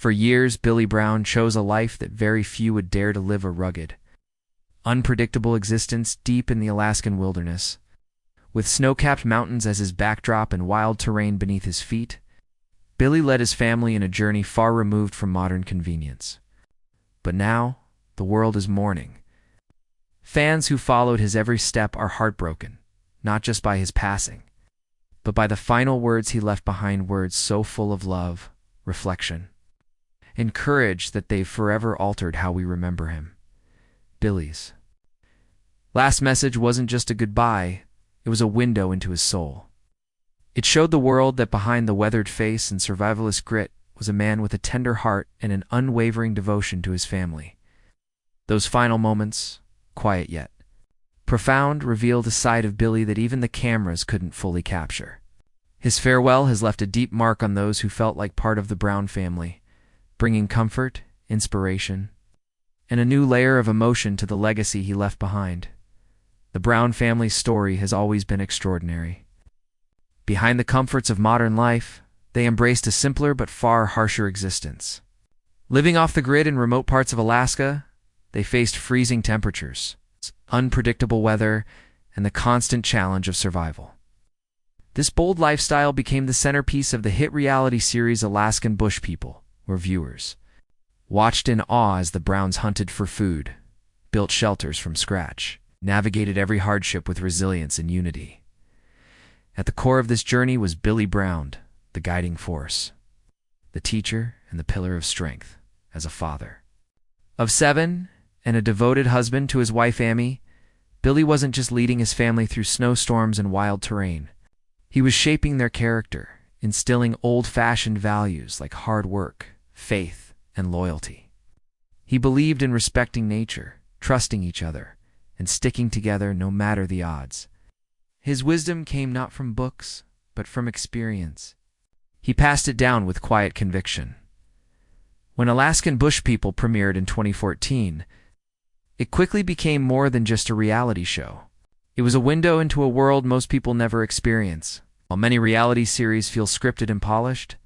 For years, Billy Brown chose a life that very few would dare to live, a rugged, unpredictable existence deep in the Alaskan wilderness. With snow-capped mountains as his backdrop and wild terrain beneath his feet, Billy led his family in a journey far removed from modern convenience. But now, the world is mourning. Fans who followed his every step are heartbroken, not just by his passing, but by the final words he left behind, words so full of love, reflection, and courage that they've forever altered how we remember him. Billy's last message wasn't just a goodbye, it was a window into his soul. It showed the world that behind the weathered face and survivalist grit was a man with a tender heart and an unwavering devotion to his family. Those final moments, quiet yet profound, revealed a side of Billy that even the cameras couldn't fully capture. His farewell has left a deep mark on those who felt like part of the Brown family, bringing comfort, inspiration, and a new layer of emotion to the legacy he left behind. The Brown family's story has always been extraordinary. Behind the comforts of modern life, they embraced a simpler but far harsher existence. Living off the grid in remote parts of Alaska, they faced freezing temperatures, unpredictable weather, and the constant challenge of survival. This bold lifestyle became the centerpiece of the hit reality series Alaskan Bush People, where viewers watched in awe as the Browns hunted for food, built shelters from scratch, navigated every hardship with resilience and unity. At the core of this journey was Billy Brown, the guiding force, the teacher and the pillar of strength. As a father of 7 and a devoted husband to his wife Amy, Billy wasn't just leading his family through snowstorms and wild terrain. He was shaping their character, instilling old-fashioned values like hard work, faith, and loyalty. He believed in respecting nature, trusting each other, and sticking together no matter the odds. His wisdom came not from books, but from experience. He passed it down with quiet conviction. When Alaskan Bush People premiered in 2014, it quickly became more than just a reality show. It was a window into a world most people never experience. While many reality series feel scripted and polished,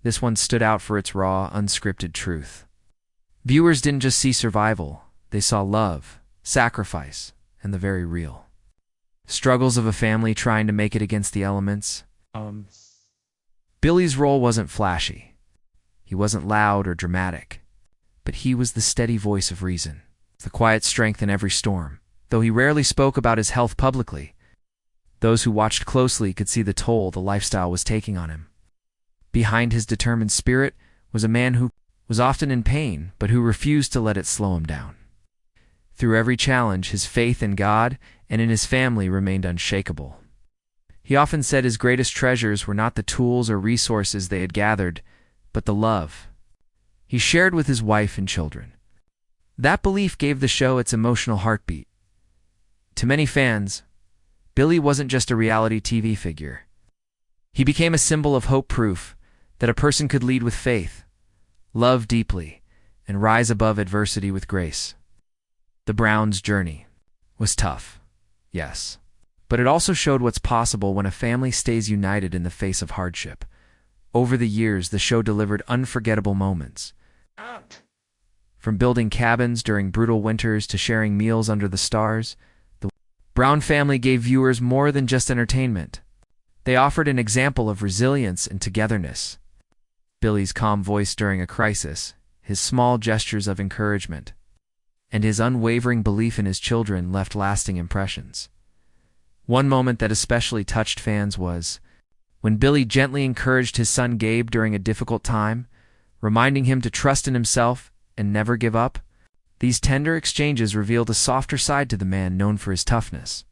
this one stood out for its raw, unscripted truth. Viewers didn't just see survival, they saw love, sacrifice, and the very real struggles of a family trying to make it against the elements. Billy's role wasn't flashy. He wasn't loud or dramatic, but he was the steady voice of reason, the quiet strength in every storm. Though he rarely spoke about his health publicly, those who watched closely could see the toll the lifestyle was taking on him. Behind his determined spirit was a man who was often in pain, but who refused to let it slow him down. Through every challenge, his faith in God and in his family remained unshakable. He often said his greatest treasures were not the tools or resources they had gathered, but the love he shared with his wife and children. That belief gave the show its emotional heartbeat. To many fans, Billy wasn't just a reality TV figure. He became a symbol of hope, proof that a person could lead with faith, love deeply, and rise above adversity with grace. The Browns' journey was tough, yes, but it also showed what's possible when a family stays united in the face of hardship. Over the years, the show delivered unforgettable moments. From building cabins during brutal winters to sharing meals under the stars, the Brown family gave viewers more than just entertainment. They offered an example of resilience and togetherness. Billy's calm voice during a crisis, his small gestures of encouragement, and his unwavering belief in his children left lasting impressions. One moment that especially touched fans was when Billy gently encouraged his son Gabe during a difficult time, reminding him to trust in himself and never give up. These tender exchanges revealed a softer side to the man known for his toughness.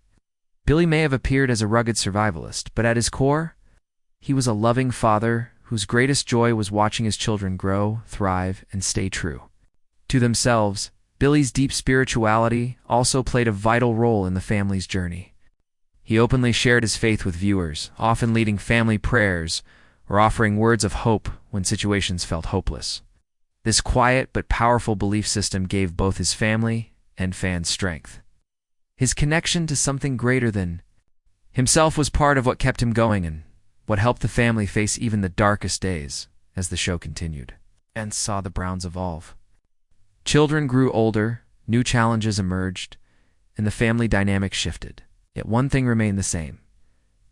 Billy may have appeared as a rugged survivalist, but at his core, he was a loving father whose greatest joy was watching his children grow, thrive, and stay true to themselves. Billy's deep spirituality also played a vital role in the family's journey. He openly shared his faith with viewers, often leading family prayers or offering words of hope when situations felt hopeless. This quiet but powerful belief system gave both his family and fans strength. His connection to something greater than himself was part of what kept him going and what helped the family face even the darkest days as the show continued. and saw the Browns evolve. Children grew older, new challenges emerged, and the family dynamic shifted. Yet one thing remained the same: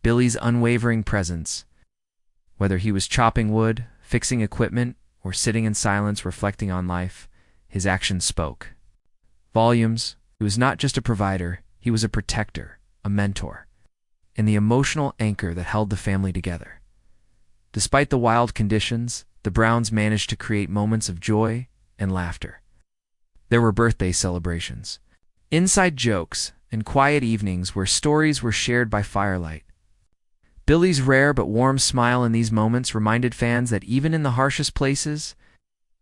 Billy's unwavering presence. Whether he was chopping wood, fixing equipment, or sitting in silence reflecting on life, his actions spoke volumes. He was not just a provider, he was a protector, a mentor, and the emotional anchor that held the family together. Despite the wild conditions, the Browns managed to create moments of joy and laughter. There were birthday celebrations, inside jokes, and quiet evenings where stories were shared by firelight. Billy's rare but warm smile in these moments reminded fans that even in the harshest places,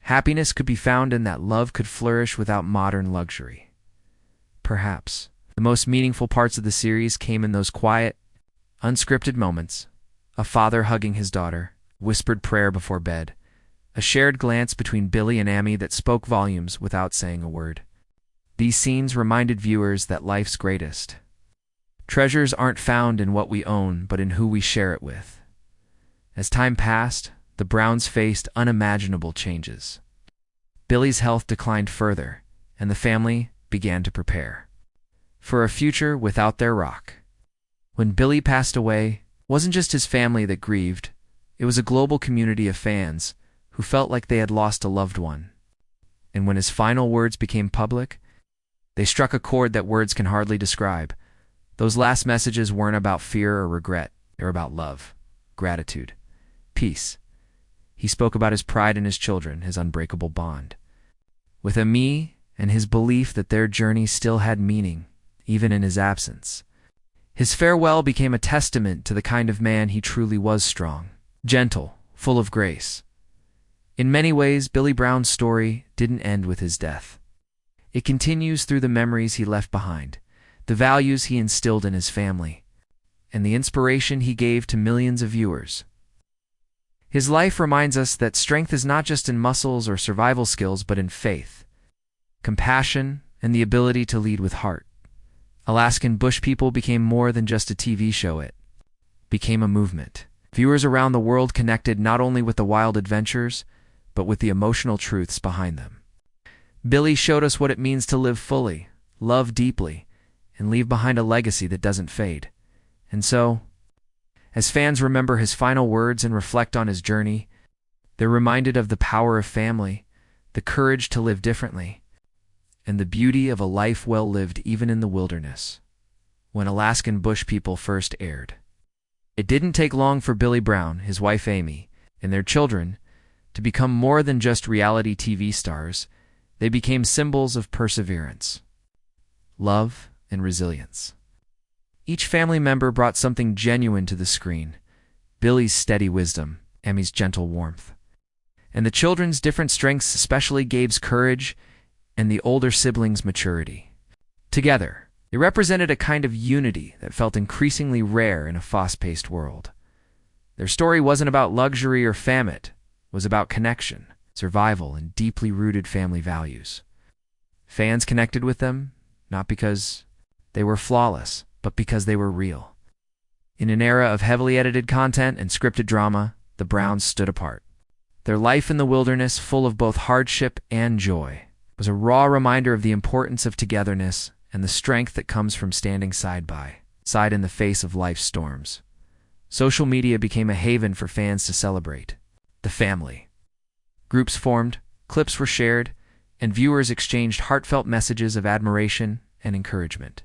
happiness could be found and that love could flourish without modern luxury. Perhaps the most meaningful parts of the series came in those quiet, unscripted moments: a father hugging his daughter, whispered prayer before bed, a shared glance between Billy and Amy that spoke volumes without saying a word. These scenes reminded viewers that life's greatest treasures aren't found in what we own, but in who we share it with. As time passed, the Browns faced unimaginable changes. Billy's health declined further, and the family began to prepare for a future without their rock. When Billy passed away, it wasn't just his family that grieved, it was a global community of fans who felt like they had lost a loved one. And when his final words became public, they struck a chord that words can hardly describe. Those last messages weren't about fear or regret, they were about love, gratitude, peace. He spoke about his pride in his children, his unbreakable bond with Amy, and his belief that their journey still had meaning, even in his absence. His farewell became a testament to the kind of man he truly was: strong, gentle, full of grace. In many ways, Billy Brown's story didn't end with his death. It continues through the memories he left behind, the values he instilled in his family, and the inspiration he gave to millions of viewers. His life reminds us that strength is not just in muscles or survival skills, but in faith, compassion, and the ability to lead with heart. Alaskan Bush People became more than just a TV show, it became a movement. Viewers around the world connected not only with the wild adventures, but with the emotional truths behind them. Billy showed us what it means to live fully, love deeply, and leave behind a legacy that doesn't fade. And so, as fans remember his final words and reflect on his journey, they're reminded of the power of family, the courage to live differently, and the beauty of a life well lived even in the wilderness. When Alaskan Bush People first aired, it didn't take long for Billy Brown, his wife Amy, and their children to become more than just reality TV stars. They became symbols of perseverance, love, and resilience. Each family member brought something genuine to the screen: Billy's steady wisdom, Amy's gentle warmth, and the children's different strengths, especially Gabe's courage and the older siblings' maturity. Together, they represented a kind of unity that felt increasingly rare in a fast-paced world. Their story wasn't about luxury or fame, it was about connection, survival, and deeply rooted family values. Fans connected with them, not because they were flawless, but because they were real. In an era of heavily edited content and scripted drama, the Browns stood apart. Their life in the wilderness, full of both hardship and joy, was a raw reminder of the importance of togetherness and the strength that comes from standing side by side in the face of life's storms. Social media became a haven for fans to celebrate the family. Groups formed, clips were shared, and viewers exchanged heartfelt messages of admiration and encouragement.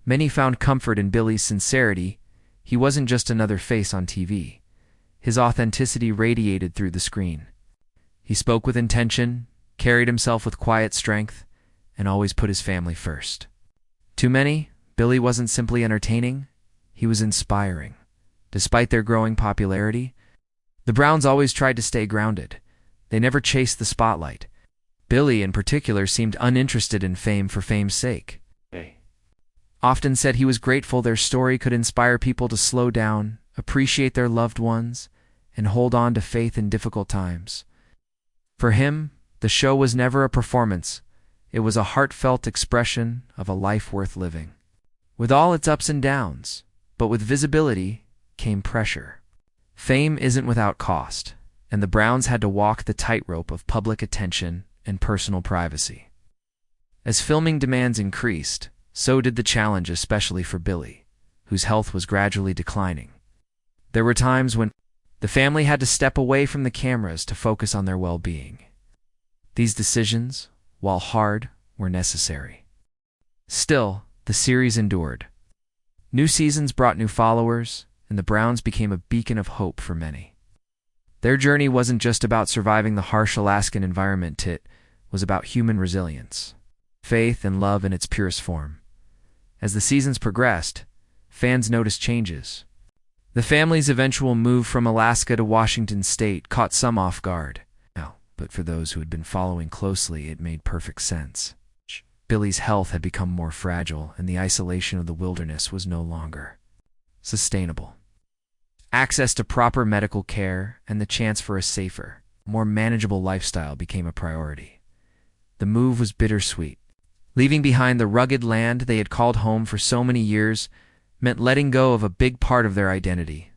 Many found comfort in Billy's sincerity. He wasn't just another face on TV. His authenticity radiated through the screen. He spoke with intention, carried himself with quiet strength, and always put his family first. To many, Billy wasn't simply entertaining, he was inspiring. Despite their growing popularity, the Browns always tried to stay grounded. They never chased the spotlight. Billy, in particular, seemed uninterested in fame for fame's sake. Often said he was grateful their story could inspire people to slow down, appreciate their loved ones, and hold on to faith in difficult times. For him, the show was never a performance. It was a heartfelt expression of a life worth living. With all its ups and downs, but with visibility, came pressure. Fame isn't without cost, and the Browns had to walk the tightrope of public attention and personal privacy. As filming demands increased, so did the challenge, especially for Billy, whose health was gradually declining. There were times when the family had to step away from the cameras to focus on their well-being. These decisions, while hard, were necessary. Still, the series endured. New seasons brought new followers, and the Browns became a beacon of hope for many. Their journey wasn't just about surviving the harsh Alaskan environment, it was about human resilience, faith, and love in its purest form. As the seasons progressed, fans noticed changes. The family's eventual move from Alaska to Washington state caught some off guard. But for those who had been following closely, it made perfect sense. Billy's health had become more fragile, and the isolation of the wilderness was no longer sustainable. Access to proper medical care and the chance for a safer, more manageable lifestyle became a priority. The move was bittersweet. Leaving behind the rugged land they had called home for so many years meant letting go of a big part of their identity.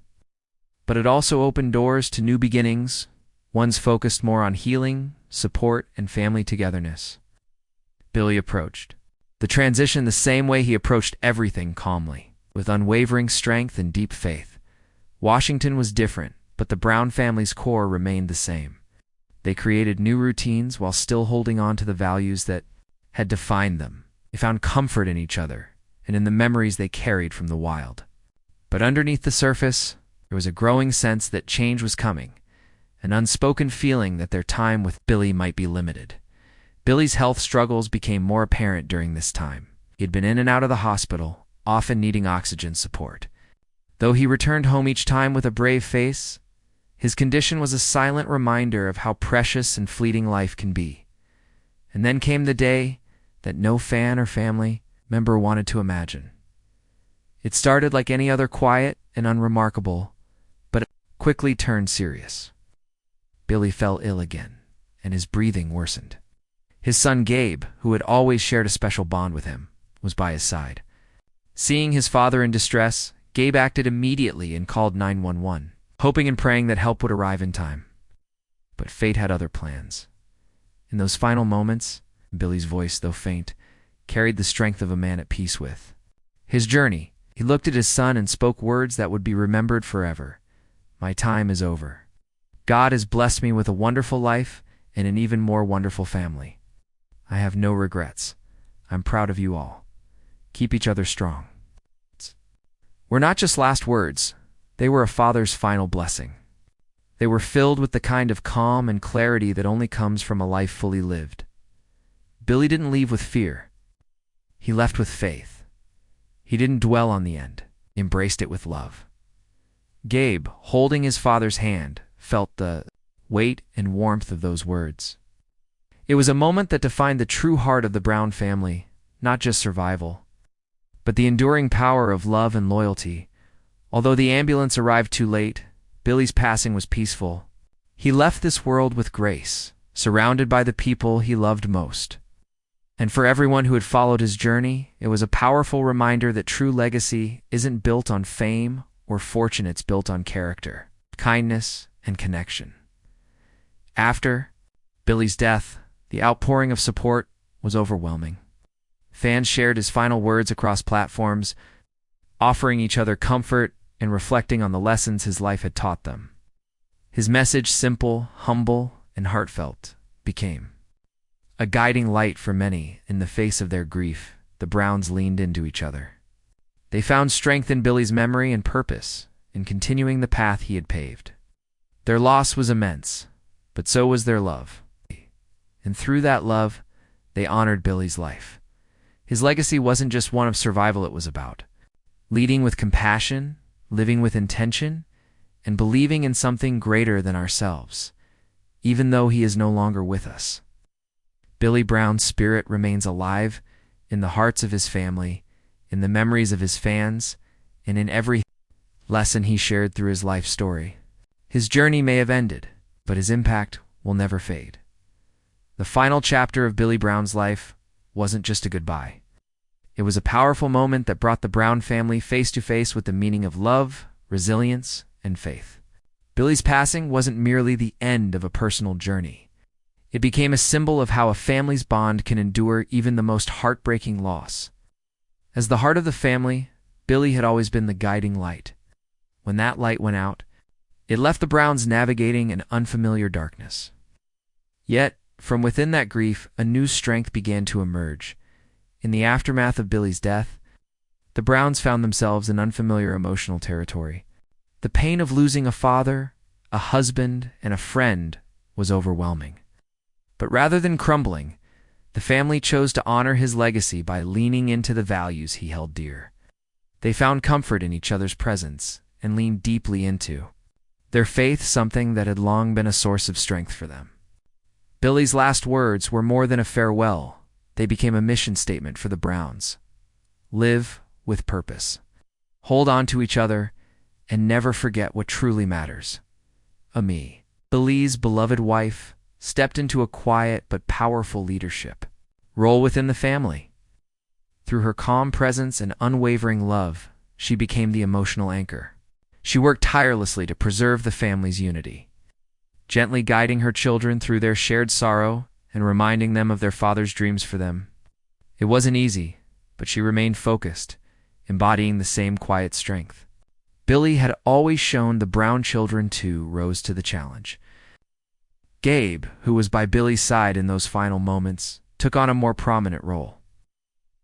But it also opened doors to new beginnings, ones focused more on healing, support, and family togetherness. Billy approached the transition the same way he approached everything, calmly, with unwavering strength and deep faith. Washington was different, but the Brown family's core remained the same. They created new routines while still holding on to the values that had defined them. They found comfort in each other and in the memories they carried from the wild. But underneath the surface, there was a growing sense that change was coming, an unspoken feeling that their time with Billy might be limited. Billy's health struggles became more apparent during this time. He had been in and out of the hospital, often needing oxygen support. Though he returned home each time with a brave face, his condition was a silent reminder of how precious and fleeting life can be. And then came the day that no fan or family member wanted to imagine. It started like any other, quiet and unremarkable, but it quickly turned serious. Billy fell ill again, and his breathing worsened. His son Gabe, who had always shared a special bond with him, was by his side. Seeing his father in distress, Gabe acted immediately and called 911, hoping and praying that help would arrive in time. But fate had other plans. In those final moments, Billy's voice, though faint, carried the strength of a man at peace with his journey. He looked at his son and spoke words that would be remembered forever. "My time is over. God has blessed me with a wonderful life and an even more wonderful family. I have no regrets. I'm proud of you all. Keep each other strong." Were not just last words, they were a father's final blessing. They were filled with the kind of calm and clarity that only comes from a life fully lived. Billy didn't leave with fear. He left with faith. He didn't dwell on the end, embraced it with love. Gabe, holding his father's hand, felt the weight and warmth of those words. It was a moment that defined the true heart of the Brown family, not just survival, but the enduring power of love and loyalty. Although the ambulance arrived too late, Billy's passing was peaceful. He left this world with grace, surrounded by the people he loved most. And for everyone who had followed his journey, it was a powerful reminder that true legacy isn't built on fame or fortune, it's built on character, kindness, and connection. After Billy's death, the outpouring of support was overwhelming. Fans shared his final words across platforms, offering each other comfort and reflecting on the lessons his life had taught them. His message, simple, humble, and heartfelt, became a guiding light for many. In the face of their grief, the Browns leaned into each other. They found strength in Billy's memory and purpose in continuing the path he had paved. Their loss was immense, but so was their love. And through that love, they honored Billy's life. His legacy wasn't just one of survival, it was about leading with compassion, living with intention, and believing in something greater than ourselves, even though he is no longer with us. Billy Brown's spirit remains alive in the hearts of his family, in the memories of his fans, and in every lesson he shared through his life story. His journey may have ended, but his impact will never fade. The final chapter of Billy Brown's life wasn't just a goodbye. It was a powerful moment that brought the Brown family face to face with the meaning of love, resilience, and faith. Billy's passing wasn't merely the end of a personal journey. It became a symbol of how a family's bond can endure even the most heartbreaking loss. As the heart of the family, Billy had always been the guiding light. When that light went out, it left the Browns navigating an unfamiliar darkness. Yet, from within that grief, a new strength began to emerge. In the aftermath of Billy's death, the Browns found themselves in unfamiliar emotional territory. The pain of losing a father, a husband, and a friend was overwhelming. But rather than crumbling, the family chose to honor his legacy by leaning into the values he held dear. They found comfort in each other's presence and leaned deeply into their faith, something that had long been a source of strength for them. Billy's last words were more than a farewell. They became a mission statement for the Browns. Live with purpose. Hold on to each other and never forget what truly matters. Ami, Billy's beloved wife, stepped into a quiet but powerful leadership role within the family. Through her calm presence and unwavering love, she became the emotional anchor. She worked tirelessly to preserve the family's unity, gently guiding her children through their shared sorrow and reminding them of their father's dreams for them. It wasn't easy, but she remained focused, embodying the same quiet strength. Billy had always shown the Brown children too rose to the challenge. Gabe, who was by Billy's side in those final moments, took on a more prominent role.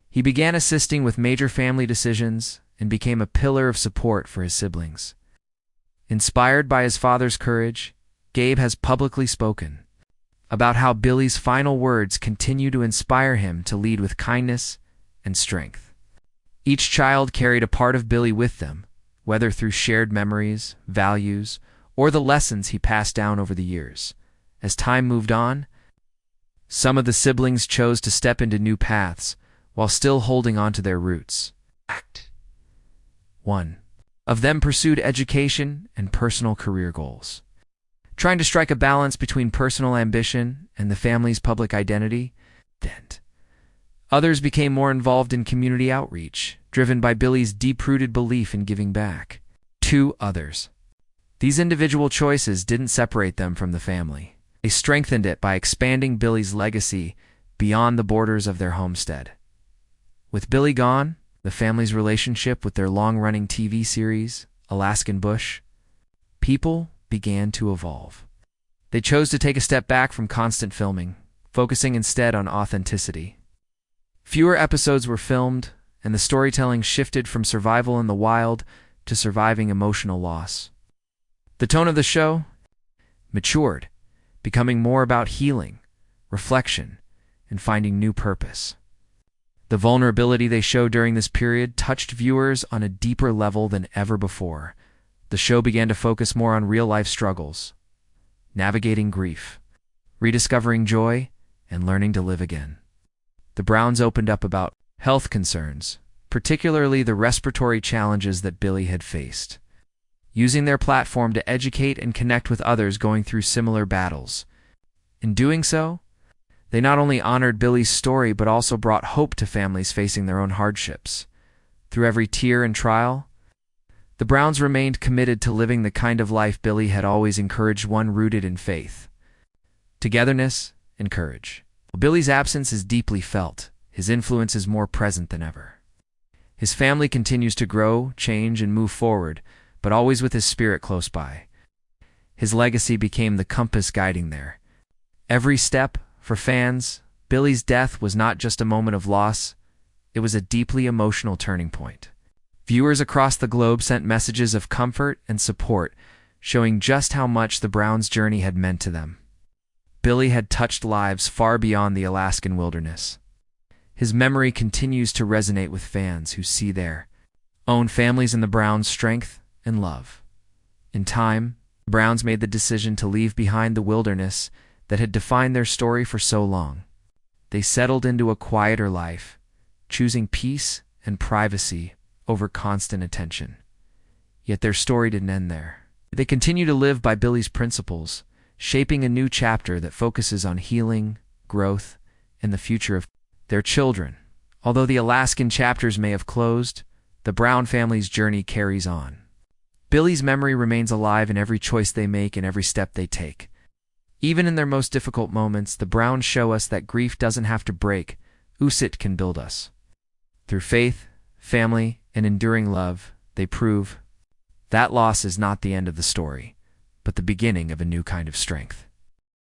He began assisting with major family decisions and became a pillar of support for his siblings. Inspired by his father's courage, Gabe has publicly spoken about how Billy's final words continue to inspire him to lead with kindness and strength. Each child carried a part of Billy with them, whether through shared memories, values, or the lessons he passed down over the years. As time moved on, some of the siblings chose to step into new paths while still holding on to their roots. Act 1. Of them pursued education and personal career goals, trying to strike a balance between personal ambition and the family's public identity. Others became more involved in community outreach, driven by Billy's deep-rooted belief in giving back. 2 others. These individual choices didn't separate them from the family. They strengthened it by expanding Billy's legacy beyond the borders of their homestead. With Billy gone, the family's relationship with their long-running TV series, Alaskan Bush People, began to evolve. They chose to take a step back from constant filming, focusing instead on authenticity. Fewer episodes were filmed, and the storytelling shifted from survival in the wild to surviving emotional loss. The tone of the show matured, becoming more about healing, reflection, and finding new purpose. The vulnerability they showed during this period touched viewers on a deeper level than ever before. The show began to focus more on real-life struggles, navigating grief, rediscovering joy, and learning to live again. The Browns opened up about health concerns, particularly the respiratory challenges that Billy had faced, using their platform to educate and connect with others going through similar battles. In doing so, they not only honored Billy's story but also brought hope to families facing their own hardships. Through every tear and trial, the Browns remained committed to living the kind of life Billy had always encouraged, one rooted in faith, togetherness, and courage. While Billy's absence is deeply felt, his influence is more present than ever. His family continues to grow, change, and move forward, but always with his spirit close by. His legacy became the compass guiding their every step. For fans, Billy's death was not just a moment of loss, it was a deeply emotional turning point. Viewers across the globe sent messages of comfort and support, showing just how much the Browns' journey had meant to them. Billy had touched lives far beyond the Alaskan wilderness. His memory continues to resonate with fans who see their own families in the Browns' strength and love. In time, the Browns made the decision to leave behind the wilderness that had defined their story for so long. They settled into a quieter life, choosing peace and privacy over constant attention. Yet their story didn't end there. They continue to live by Billy's principles, shaping a new chapter that focuses on healing, growth, and the future of their children. Although the Alaskan chapters may have closed, the Brown family's journey carries on. Billy's memory remains alive in every choice they make and every step they take. Even in their most difficult moments, the Browns show us that grief doesn't have to break. It can build us. Through faith, family, and enduring love, they prove that loss is not the end of the story, but the beginning of a new kind of strength.